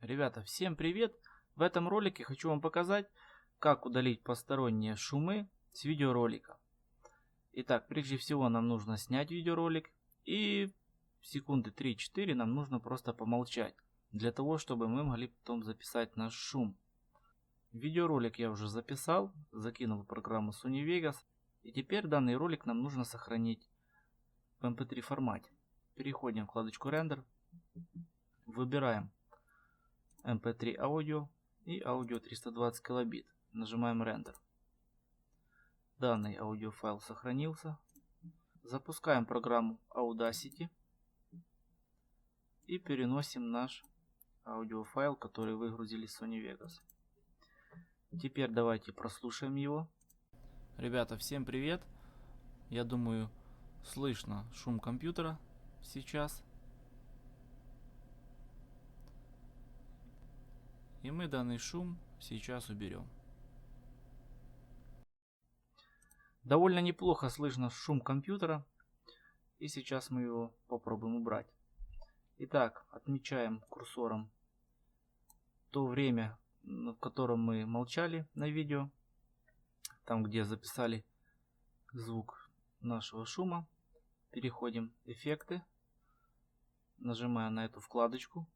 Ребята, всем привет! В этом ролике хочу вам показать, как удалить посторонние шумы с видеоролика. Итак, прежде всего нам нужно снять видеоролик и секунды 3-4 нам нужно просто помолчать, для того, чтобы мы могли потом записать наш шум. Видеоролик я уже записал, закинул в программу Sony Vegas, и теперь данный ролик нам нужно сохранить в MP3 формате. Переходим в вкладочку Render, выбираем MP3 аудио и аудио 320 килобит. Нажимаем Render. Данный аудиофайл сохранился. Запускаем программу Audacity и переносим наш аудиофайл, который выгрузили с Sony Vegas. Теперь давайте прослушаем его. Ребята, всем привет! Я думаю, слышно шум компьютера сейчас. И мы данный шум сейчас уберем. Довольно неплохо слышно шум компьютера. И сейчас мы его попробуем убрать. Итак, отмечаем курсором то время, в котором мы молчали на видео. Там, где записали звук нашего шума. Переходим в эффекты. Нажимаем на эту вкладочку.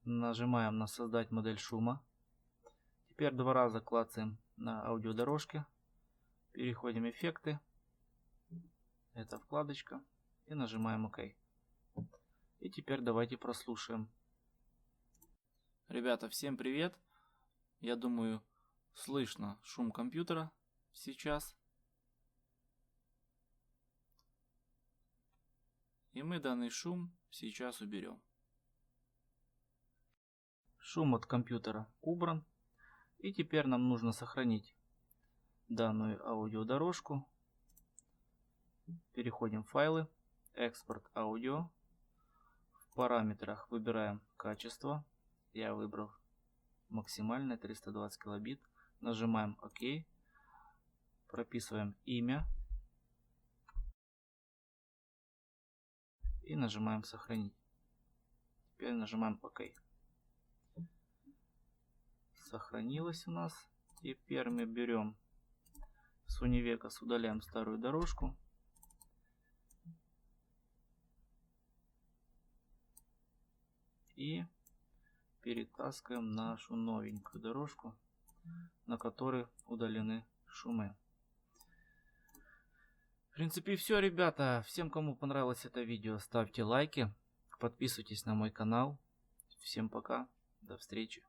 Нажимаем на создать модель шума. Теперь два раза клацаем на аудиодорожке. Переходим в эффекты. Это вкладочка. И нажимаем ОК. И теперь давайте прослушаем. Ребята, всем привет. Я думаю, слышно шум компьютера сейчас. И мы данный шум сейчас уберем. Шум от компьютера убран. И теперь нам нужно сохранить данную аудиодорожку. Переходим в файлы, экспорт аудио. В параметрах выбираем качество. Я выбрал максимальное 320 килобит. Нажимаем ОК. Прописываем имя. И нажимаем сохранить. Теперь нажимаем ОК. Сохранилось у нас. Теперь мы берем Sony Vegas, удаляем старую дорожку. И перетаскиваем нашу новенькую дорожку, на которой удалены шумы. В принципе все, ребята. Всем, кому понравилось это видео, ставьте лайки, подписывайтесь на мой канал. Всем пока, до встречи.